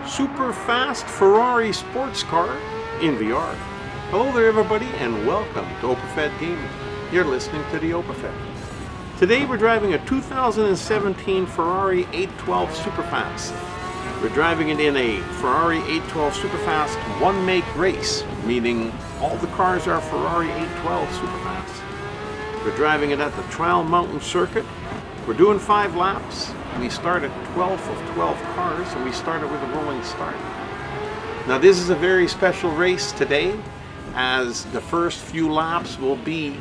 Superfast Ferrari Sportscar in VR. Hello there everybody and welcome to OpenFed Gaming. You're listening to the OpenFed. Today we're driving a 2017 Ferrari 812 Superfast. We're driving it in a Ferrari 812 Superfast one make race, meaning all the cars are Ferrari 812 Superfast. We're driving it at the Trial Mountain Circuit. We're doing 5 laps. We start at 12 of 12 cars and we started with a rolling start. Now this is a very special race today, as the first few laps will be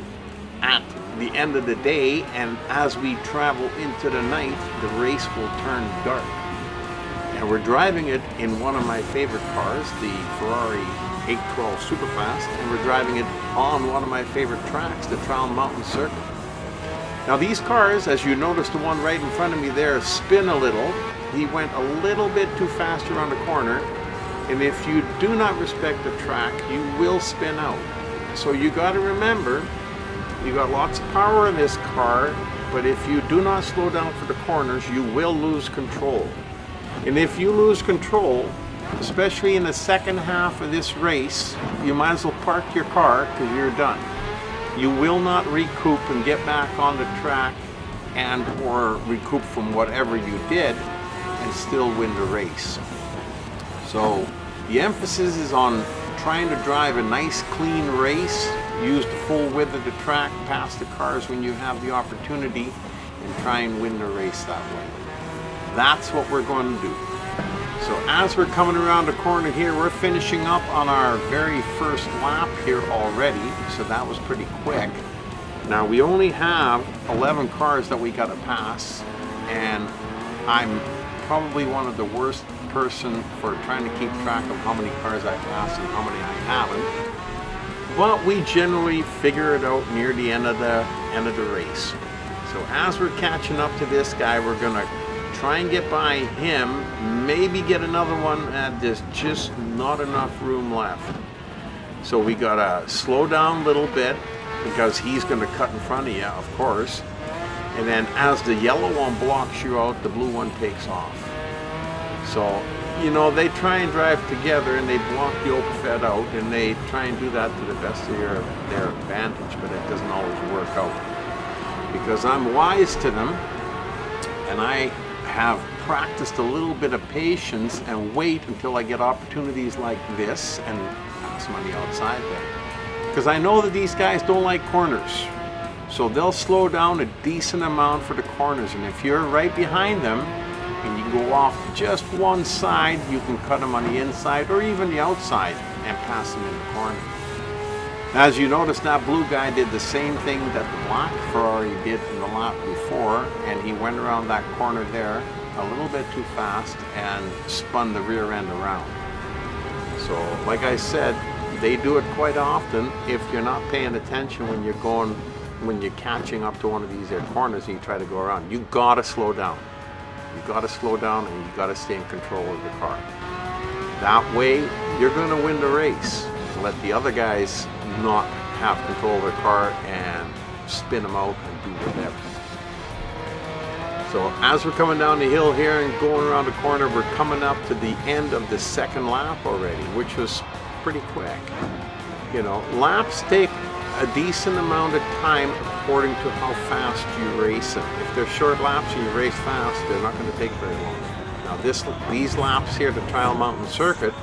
at the end of the day, and as we travel into the night the race will turn dark. And we're driving it in one of my favorite cars, the Ferrari 812 Superfast, and we're driving it on one of my favorite tracks, the Trial Mountain Circuit. Now these cars, as you notice the one right in front of me there, spin a little. He went a little bit too fast around the corner, and if you do not respect the track, you will spin out. So you got to remember, you got lots of power in this car, but if you do not slow down for the corners, you will lose control. And if you lose control, especially in the second half of this race, you might as well park your car because you're done. You will not recoup and get back on the track and or recoup from whatever you did and still win the race. So the emphasis is on trying to drive a nice clean race, use the full width of the track, pass the cars when you have the opportunity, and try and win the race that way. That's what we're going to do. So as we're coming around the corner here, we're finishing up on our very first lap here already, so that was pretty quick. Now we only have 11 cars that we got to pass, and I'm probably one of the worst person for trying to keep track of how many cars I passed and how many I haven't. But we generally figure it out near the end of the race. So as we're catching up to this guy, we're gonna try and get by him, maybe get another one, and there's just not enough room left. So we gotta slow down a little bit because he's gonna cut in front of you, of course. And then as the yellow one blocks you out, the blue one takes off. So, you know, they try and drive together and they block the OpenFed out, and they try and do that to the best of their advantage, but it doesn't always work out. Because I'm wise to them, and I have practiced a little bit of patience and wait until I get opportunities like this and pass them on the outside there. Because I know that these guys don't like corners. So they'll slow down a decent amount for the corners, and if you're right behind them and you go off just one side, you can cut them on the inside or even the outside and pass them in the corner. As you notice, that blue guy did the same thing that the black Ferrari did in the lap before, and he went around that corner there a little bit too fast and spun the rear end around. So like I said, they do it quite often. If you're not paying attention when you're catching up to one of these corners and you try to go around, you gotta slow down. You gotta slow down and you gotta stay in control of the car. That way you're gonna win the race. Let the other guys not have control of the car and spin them out and do whatever. So as we're coming down the hill here and going around the corner, we're coming up to the end of the second lap already, which was pretty quick. You know, laps take a decent amount of time according to how fast you race it. If they're short laps and you race fast, they're not going to take very long. Now these laps here at the Trial Mountain Circuit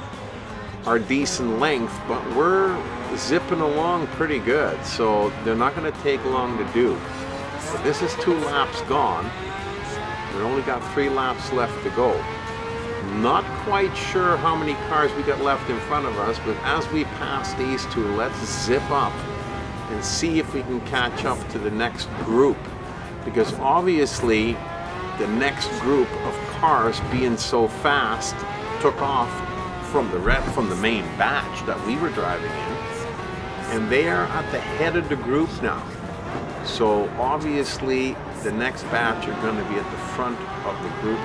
are decent length, but we're zipping along pretty good, so they're not going to take long to do. So this is 2 laps gone. We only got 3 laps left to go. Not quite sure how many cars we got left in front of us, but as we pass these 2, let's zip up and see if we can catch up to the next group, because obviously the next group of cars, being so fast, took off from the main batch that we were driving in, and they are at the head of the group now. So obviously the next batch are going to be at the front of the group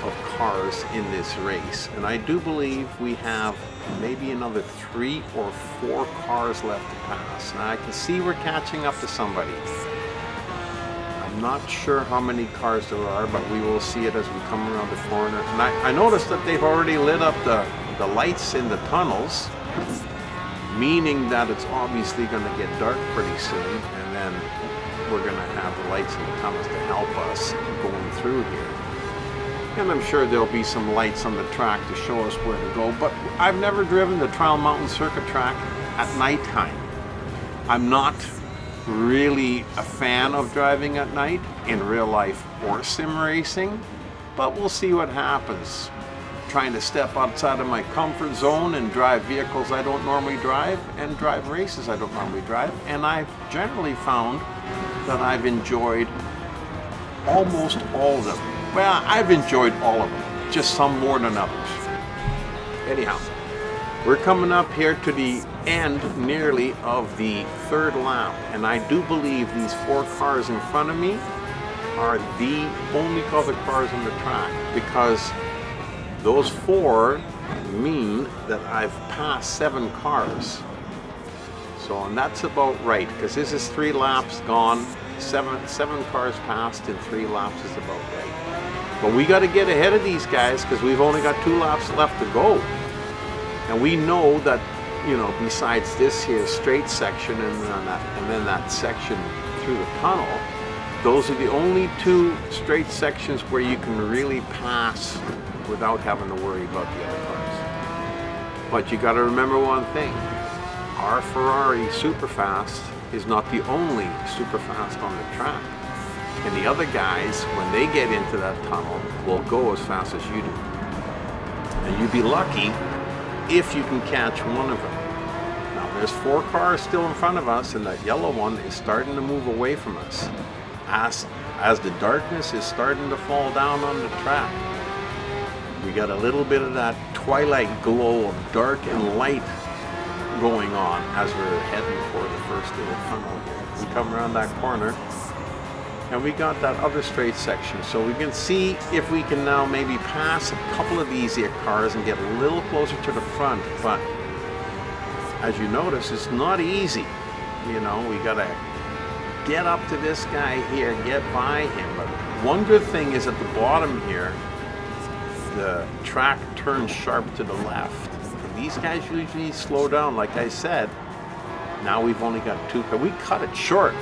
of cars in this race, and I do believe we have maybe another 3 or 4 cars left to pass. Now I can see we're catching up to somebody. I'm not sure how many cars there are, but we will see it as we come around the corner. And I noticed that they've already lit up the lights in the tunnels, meaning that it's obviously going to get dark pretty soon, and then we're going to have the lights in the tunnels to help us going through here. And I'm sure there'll be some lights on the track to show us where to go, but I've never driven the Trial Mountain Circuit track at nighttime. I'm not really a fan of driving at night in real life or sim racing, but we'll see what happens. Trying to step outside of my comfort zone and drive vehicles I don't normally drive and drive races I don't normally drive, and I've generally found that I've enjoyed almost all of them. Well, I've enjoyed all of them, just some more than others. Anyhow, we're coming up here to the end nearly of the third lap, and I do believe these 4 cars in front of me are the only other cars on the track, because those 4 mean that I've passed 7 cars. So, and that's about right, because this is 3 laps gone, 7 cars passed in 3 laps is about right. But we got to get ahead of these guys, because we've only got 2 laps left to go. And we know that, you know, besides this here straight section and then that section through the tunnel, those are the only 2 straight sections where you can really pass without having to worry about the other cars. But you got to remember one thing. Our Ferrari Superfast is not the only Superfast on the track. And the other guys, when they get into that tunnel, will go as fast as you do. And you'd be lucky if you can catch one of them. Now there's 4 cars still in front of us, and that yellow one is starting to move away from us as the darkness is starting to fall down on the track. We got a little bit of that twilight glow of dark and light going on as we're heading for the first little tunnel here. We come around that corner and we got that other straight section, so we can see if we can now maybe pass a couple of these here cars and get a little closer to the front. But as you notice, it's not easy. You know, we gotta get up to this guy here, get by him. But one good thing is at the bottom here, the track turns sharp to the left. And these guys usually slow down, like I said. Now we've only got 2 cars. We cut it short.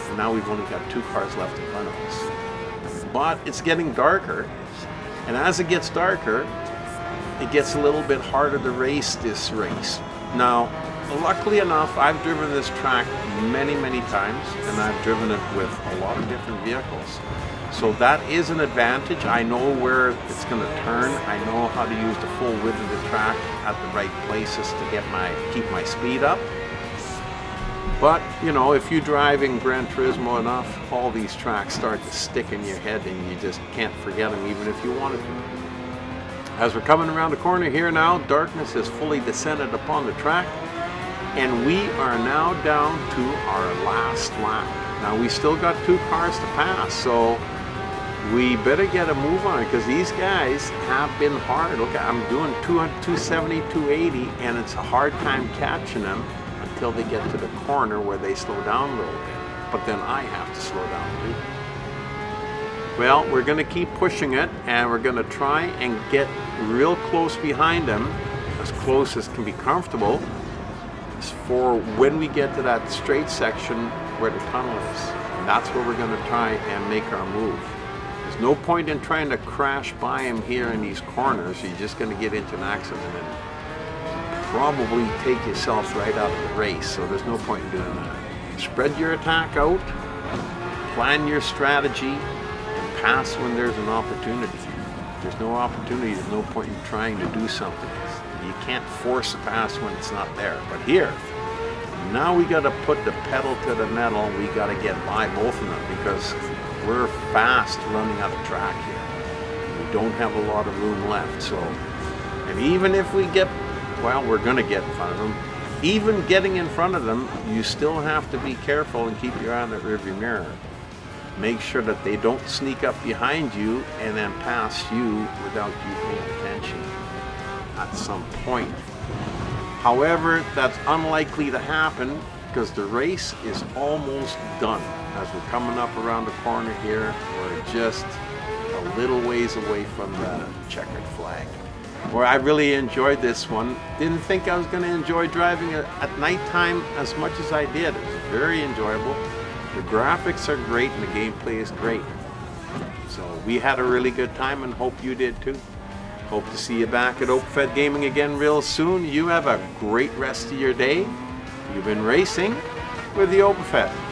And now we've only got 2 cars left in front of us. But it's getting darker. And as it gets darker, it gets a little bit harder to race this race. Now, luckily enough, I've driven this track many, many times, and I've driven it with a lot of different vehicles. So that is an advantage. I know where it's going to turn. I know how to use the full width of the track at the right places to keep my speed up. But, you know, if you drive in Gran Turismo enough, all these tracks start to stick in your head and you just can't forget them even if you wanted to. As we're coming around the corner here now, darkness has fully descended upon the track, and we are now down to our last lap. Now we still got 2 cars to pass, so we better get a move on it, because these guys have been hard. Look, I'm doing 270, 280, and it's a hard time catching them until they get to the corner where they slow down a little bit. But then I have to slow down too. Well, we're going to keep pushing it, and we're going to try and get real close behind them, as close as can be comfortable, for when we get to that straight section where the tunnel is. And that's where we're going to try and make our move. There's no point in trying to crash by him here in these corners. You're just going to get into an accident and probably take yourself right out of the race. So there's no point in doing that. Spread your attack out, plan your strategy, and pass when there's an opportunity. If there's no opportunity, there's no point in trying to do something. You can't force a pass when it's not there. But here, now we got to put the pedal to the metal. We got to get by both of them, because we're fast running out of track here. We don't have a lot of room left. So, and even if we get, well, we're going to get in front of them. Even getting in front of them, you still have to be careful and keep your eye on the rearview mirror. Make sure that they don't sneak up behind you and then pass you without you paying attention at some point. However, that's unlikely to happen because the race is almost done. as we're coming up around the corner here. We're just a little ways away from the checkered flag. Well, I really enjoyed this one. Didn't think I was going to enjoy driving it at nighttime as much as I did. It was very enjoyable. The graphics are great and the gameplay is great. So we had a really good time and hope you did too. Hope to see you back at OpenFed Gaming again real soon. You have a great rest of your day. You've been racing with the OpenFed.